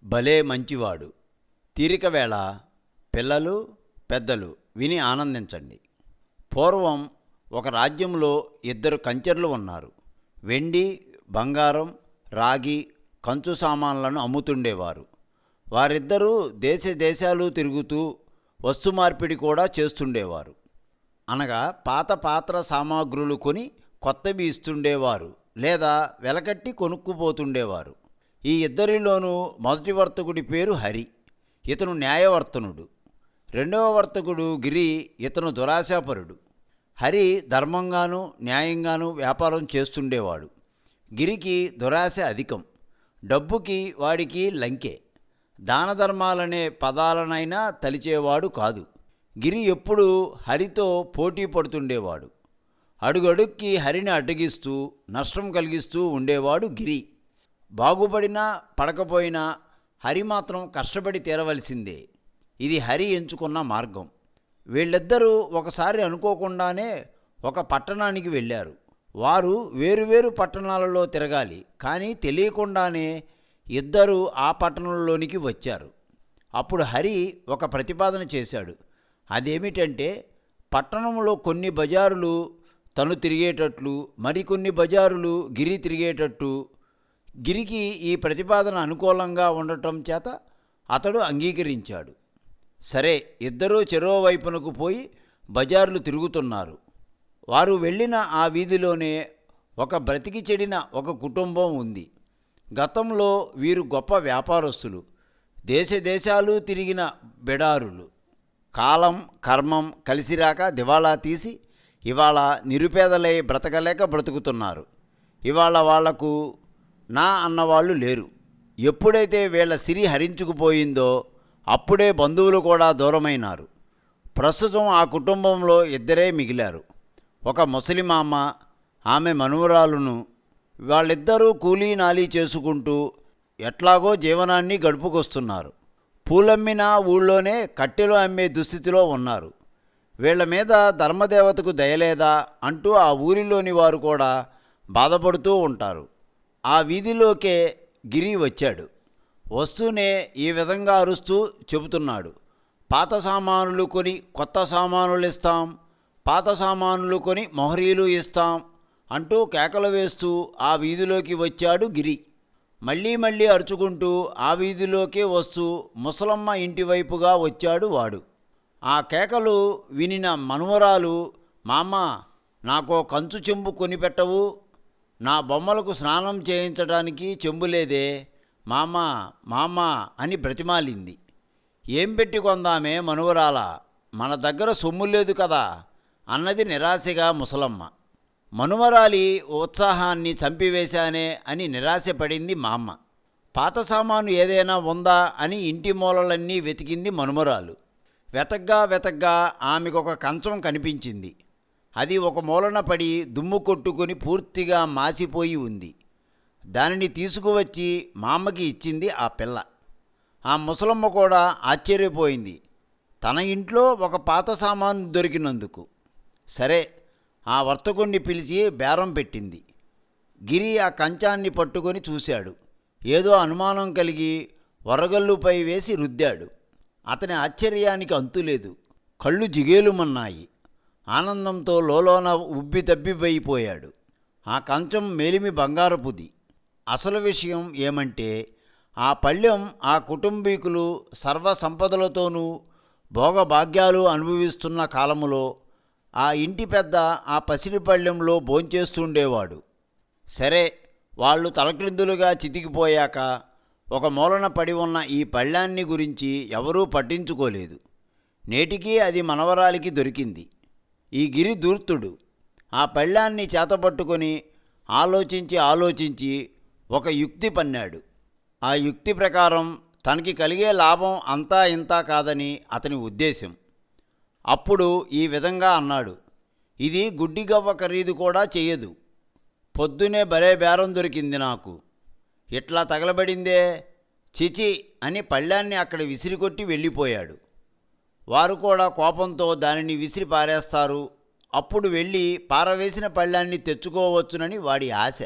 భలే మంచివాడు. తీరిక వేళ పిల్లలు పెద్దలు విని ఆనందించండి. పూర్వం ఒక రాజ్యంలో ఇద్దరు కంచెర్లు ఉన్నారు. వెండి బంగారం రాగి కంచు సామాన్లను అమ్ముతుండేవారు. వారిద్దరూ దేశ దేశాలు తిరుగుతూ వస్తు మార్పిడి కూడా చేస్తుండేవారు. అనగా పాత పాత్ర సామాగ్రులు కొని కొత్తవి ఇస్తుండేవారు లేదా వెలకట్టి కొనుక్కుపోతుండేవారు. ఈ ఇద్దరిలోనూ మొదటి వర్తకుడి పేరు హరి. ఇతను న్యాయవర్తనుడు. రెండవ వర్తకుడు గిరి. ఇతను దురాశాపరుడు. హరి ధర్మంగానూ న్యాయంగానూ వ్యాపారం చేస్తుండేవాడు. గిరికి దురాశ అధికం. డబ్బుకి వాడికి లంకె. దాన ధర్మాలనే పదాలనైనా తలిచేవాడు కాదు. గిరి ఎప్పుడూ హరితో పోటీ పడుతుండేవాడు. అడుగడుక్కి హరిని అడ్డగిస్తూ నష్టం కలిగిస్తూ ఉండేవాడు గిరి. బాగుపడినా పడకపోయినా హరి మాత్రం కష్టపడి తీరవలసిందే. ఇది హరి ఎంచుకున్న మార్గం. వీళ్ళిద్దరూ ఒకసారి అనుకోకుండానే ఒక పట్టణానికి వెళ్ళారు. వారు వేరువేరు పట్టణాలలో తిరగాలి, కానీ తెలియకుండానే ఇద్దరూ ఆ పట్టణంలోనికి వచ్చారు. అప్పుడు హరి ఒక ప్రతిపాదన చేశాడు. అదేమిటంటే, పట్టణంలో కొన్ని బజారులు తను తిరిగేటట్లు, మరికొన్ని బజారులు గిరి తిరిగేటట్టు. గిరికి ఈ ప్రతిపాదన అనుకూలంగా ఉండటం చేత అతడు అంగీకరించాడు. సరే, ఇద్దరూ చెరో వైపునకు పోయి బజార్లు తిరుగుతున్నారు. వారు వెళ్ళిన ఆ వీధిలోనే ఒక బ్రతికి చెడిన ఒక కుటుంబం ఉంది. గతంలో వీరు గొప్ప వ్యాపారస్తులు, దేశ దేశాలు తిరిగిన బిడారులు. కాలం కర్మం కలిసిరాక దివాళా తీసి ఇవాళ నిరుపేదలై బ్రతకలేక బ్రతుకుతున్నారు. ఇవాళ వాళ్లకు నా అన్నవాళ్ళు లేరు. ఎప్పుడైతే వీళ్ళ సిరి హరించుకుపోయిందో అప్పుడే బంధువులు కూడా దూరమైనారు. ప్రస్తుతం ఆ కుటుంబంలో ఇద్దరే మిగిలారు. ఒక ముసలిమామ, ఆమె మనుమరాలును. వాళ్ళిద్దరూ కూలీ నాలీ చేసుకుంటూ ఎట్లాగో జీవనాన్ని గడుపుకొస్తున్నారు. పూలమ్మినా ఊళ్ళోనే కట్టెలు అమ్మే దుస్థితిలో ఉన్నారు. వీళ్ల మీద ధర్మదేవతకు దయలేదా అంటూ ఆ ఊరిలోని వారు కూడా బాధపడుతూ ఉంటారు. ఆ వీధిలోకే గిరి వచ్చాడు. వస్తూనే ఈ విధంగా అరుస్తూ చెబుతున్నాడు. పాత సామానులు కొని కొత్త సామానులు ఇస్తాం, పాత సామానులు కొని మొహరీలు ఇస్తాం అంటూ కేకలు వేస్తూ ఆ వీధిలోకి వచ్చాడు గిరి. మళ్ళీ మళ్ళీ అరుచుకుంటూ ఆ వీధిలోకే వస్తూ ముసలమ్మ ఇంటివైపుగా వచ్చాడు వాడు. ఆ కేకలు వినిన మనుమరాలు, మామ, నాకో కంచు చెంబు కొనిపెట్టవు? నా బొమ్మలకు స్నానం చేయించడానికి చెంబులేదే మామ, మామ అని బ్రతిమాలింది. ఏం పెట్టి కొందామే మనువరాల, మన దగ్గర సొమ్ము లేదు కదా అన్నది నిరాశగా ముసలమ్మ. మనుమరాలి ఉత్సాహాన్ని చంపివేశానే అని నిరాశపడింది మామ్మ. పాత సామాను ఏదైనా ఉందా అని ఇంటి మూలలన్నీ వెతికింది మనుమరాలు. వెతగ్గా ఆమెకొక కంచం కనిపించింది. అది ఒక మూలన పడి దుమ్ము కొట్టుకొని పూర్తిగా మాసిపోయి ఉంది. దానిని తీసుకువచ్చి మామ్మకి ఇచ్చింది ఆ పిల్ల. ఆ ముసలమ్మ కూడా ఆశ్చర్యపోయింది తన ఇంట్లో ఒక పాత సామాను దొరికినందుకు. సరే, ఆ వర్తకుణ్ణి పిలిచి బేరం పెట్టింది. గిరి ఆ కంచాన్ని పట్టుకొని చూశాడు. ఏదో అనుమానం కలిగి వరగల్లుపై వేసి రుద్దాడు. అతని ఆశ్చర్యానికి అంతులేదు. కళ్ళు జిగేలుమన్నాయి. ఆనందంతో లోలోన ఉబ్బి తబ్బిపోయిపోయాడు. ఆ కంచం మేలిమి బంగారపుది. అసలు విషయం ఏమంటే, ఆ పళ్ళెం ఆ కుటుంబీకులు సర్వసంపదలతోనూ భోగభాగ్యాలు అనుభవిస్తున్న కాలములో ఆ ఇంటి పెద్ద ఆ పసిడి పళ్ళెంలో భోంచేస్తుండేవాడు. సరే, వాళ్ళు తలక్రిందులుగా చితికిపోయాక ఒక మూలన పడి ఉన్న ఈ పళ్ళాన్ని గురించి ఎవరూ పట్టించుకోలేదు. నేటికీ అది మనవరాలికి దొరికింది. ఈ గిరి ధూర్తుడు ఆ పళ్ళాన్ని చేతపట్టుకొని ఆలోచించి ఒక యుక్తి పన్నాడు. ఆ యుక్తి ప్రకారం తనకి కలిగే లాభం అంతా ఇంతా కాదని అతని ఉద్దేశం. అప్పుడు ఈ విధంగా అన్నాడు. ఇది గుడ్డిగవ్వ ఖరీదు కూడా చెయ్యదు. పొద్దునే భలే బేరం దొరికింది నాకు. ఇట్లా తగలబడిందే, చిచి అని పళ్ళాన్ని అక్కడ విసిరికొట్టి వెళ్ళిపోయాడు. వారు కూడా కోపంతో దానిని విసిరి పారేస్తారు. అప్పుడు వెళ్ళి పారవేసిన పళ్ళాన్ని తెచ్చుకోవచ్చునని వాడి ఆశ.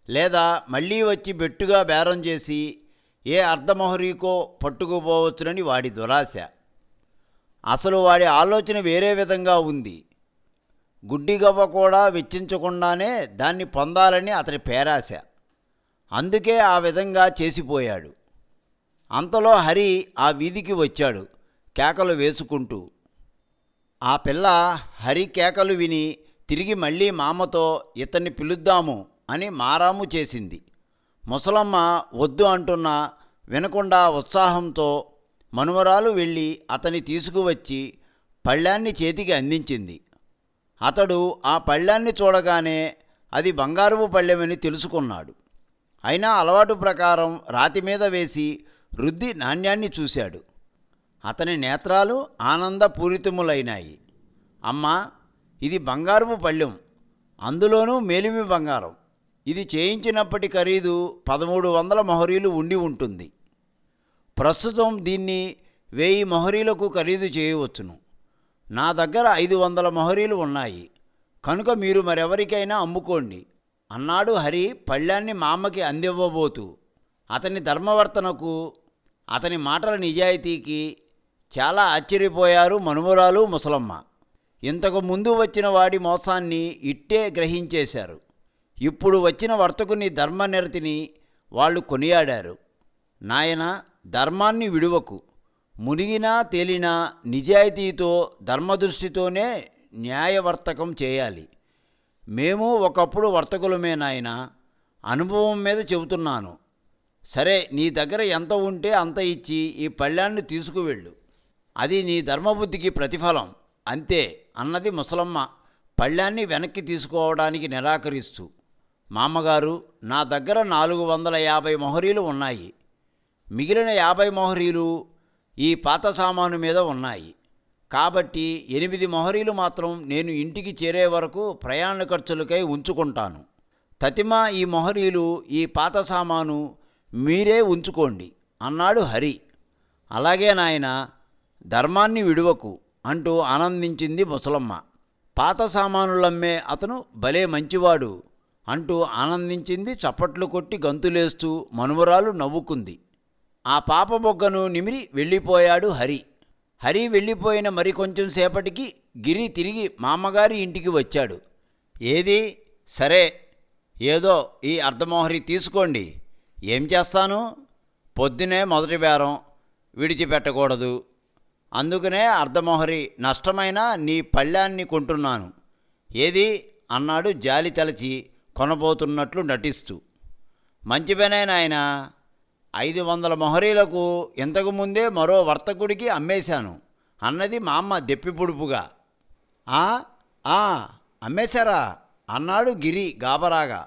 లేదా మళ్ళీ వచ్చి బెట్టుగా బేరం చేసి ఏ అర్ధమొహరీకో పట్టుకుపోవచ్చునని వాడి దురాశ. అసలు వాడి ఆలోచన వేరే విధంగా ఉంది. గుడ్డిగవ్వ కూడా వెచ్చించకుండానే దాన్ని పొందాలని అతని పేరాశ. అందుకే ఆ విధంగా చేసిపోయాడు. అంతలో హరి ఆ వీధికి వచ్చాడు కేకలు వేసుకుంటూ. ఆ పిల్ల హరి కేకలు విని తిరిగి మళ్ళీ మామతో ఇతన్ని పిలుద్దాము అని మారాము చేసింది. ముసలమ్మ వద్దు అంటున్నా వినకుండా ఉత్సాహంతో మనుమరాలు వెళ్ళి అతన్ని తీసుకువచ్చి పళ్ళాన్ని చేతికి అందించింది. అతడు ఆ పళ్ళాన్ని చూడగానే అది బంగారపు పళ్ళెమని తెలుసుకున్నాడు. అయినా అలవాటు ప్రకారం రాతి మీద వేసి రుద్ది నాణ్యాన్ని చూశాడు. అతని నేత్రాలు ఆనందపూరితములైనాయి. అమ్మా, ఇది బంగారపు పళ్ళెం, అందులోనూ మేలిమి బంగారం. ఇది చేయించినప్పటి ఖరీదు 1300 మొహరీలు ఉండి ఉంటుంది. ప్రస్తుతం దీన్ని 1000 మొహరీలకు ఖరీదు చేయవచ్చును. నా దగ్గర 500 మొహరీలు ఉన్నాయి, కనుక మీరు మరెవరికైనా అమ్ముకోండి అన్నాడు హరి పళ్ళాన్ని మామకి అందివ్వబోతూ. అతని ధర్మవర్తనకు, అతని మాటల నిజాయితీకి చాలా ఆశ్చర్యపోయారు మనుమరాలు ముసలమ్మ. ఇంతకు ముందు వచ్చిన వాడి మోసాన్ని ఇట్టే గ్రహించేశారు. ఇప్పుడు వచ్చిన వర్తకుని ధర్మనిరతిని వాళ్ళు కొనియాడారు. నాయనా, ధర్మాన్ని విడువకు. మునిగినా తేలినా నిజాయితీతో ధర్మదృష్టితోనే న్యాయవర్తకం చేయాలి. మేము ఒకప్పుడు వర్తకులమే నాయనా, అనుభవం మీద చెబుతున్నాను. సరే, నీ దగ్గర ఎంత ఉంటే అంత ఇచ్చి ఈ పళ్ళాన్ని తీసుకువెళ్ళు. అది నీ ధర్మబుద్ధికి ప్రతిఫలం అంతే అన్నది ముసలమ్మ పళ్ళాన్ని వెనక్కి తీసుకోవడానికి నిరాకరిస్తూ. మామగారు, నా దగ్గర 450 మొహరీలు ఉన్నాయి. మిగిలిన 50 మొహరీలు ఈ పాత సామాను మీద ఉన్నాయి. కాబట్టి 8 మొహరీలు మాత్రం నేను ఇంటికి చేరే వరకు ప్రయాణ ఖర్చులకై ఉంచుకుంటాను. తతిమా ఈ మొహరీలు, ఈ పాత సామాను మీరే ఉంచుకోండి అన్నాడు హరి. అలాగే నాయన, ధర్మాన్ని విడువకు అంటూ ఆనందించింది ముసలమ్మ. పాత సామానులమ్మే అతను భలే మంచివాడు అంటూ ఆనందించింది. చప్పట్లు కొట్టి గంతులేస్తూ మనుమరాలు నవ్వుకుంది. ఆ పాప బొగ్గను నిమిరి వెళ్ళిపోయాడు హరి. హరి వెళ్ళిపోయిన మరికొంచెం సేపటికి గిరి తిరిగి మామగారి ఇంటికి వచ్చాడు. ఏది? సరే, ఏదో ఈ అర్ధమోహరి తీసుకోండి. ఏం చేస్తాను? పొద్దునే మొదటి బేరం విడిచిపెట్టకూడదు. అందుకనే అర్ధమోహరి నష్టమైన నీ పళ్ళాన్ని కొంటున్నాను. ఏది అన్నాడు జాలి తలచి కొనబోతున్నట్లు నటిస్తూ. మంచి పనే నాయనా, 500 మొహరీలకు ఇంతకుముందే మరో వర్తకుడికి అమ్మేశాను అన్నది మా అమ్మ దెప్పిపుడుపుగా. అమ్మేశారా అన్నాడు గిరి గాబరాగా.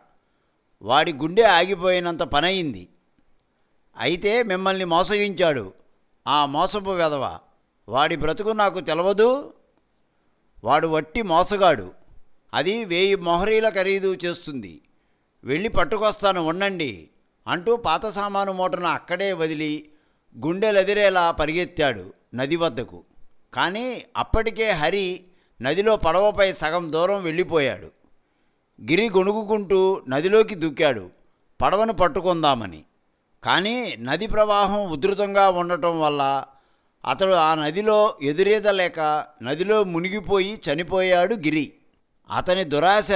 వాడి గుండె ఆగిపోయినంత పనయింది. అయితే మిమ్మల్ని మోసగించాడు ఆ మోసపు వెధవ. వాడి బ్రతుకు నాకు తెలవదు. వాడు వట్టి మోసగాడు. అది 1000 మొహరీల ఖరీదు చేస్తుంది. వెళ్ళి పట్టుకొస్తాను ఉండండి అంటూ పాత సామాను మూటను అక్కడే వదిలి గుండెలెదిరేలా పరిగెత్తాడు నది వద్దకు. కానీ అప్పటికే హరి నదిలో పడవపై సగం దూరం వెళ్ళిపోయాడు. గిరి గొణుగుకుంటూ నదిలోకి దూకాడు పడవను పట్టుకుందామని. కానీ నది ప్రవాహం ఉధృతంగా ఉండటం వల్ల అతడు ఆ నదిలో ఎదురీదలేక నదిలో మునిగిపోయి చనిపోయాడు గిరి. అతని దురాశ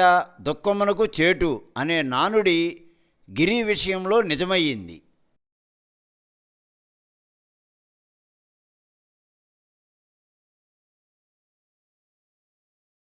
దుఃఖమునకు చేటు అనే నానుడి గిరి విషయంలో నిజమయ్యింది.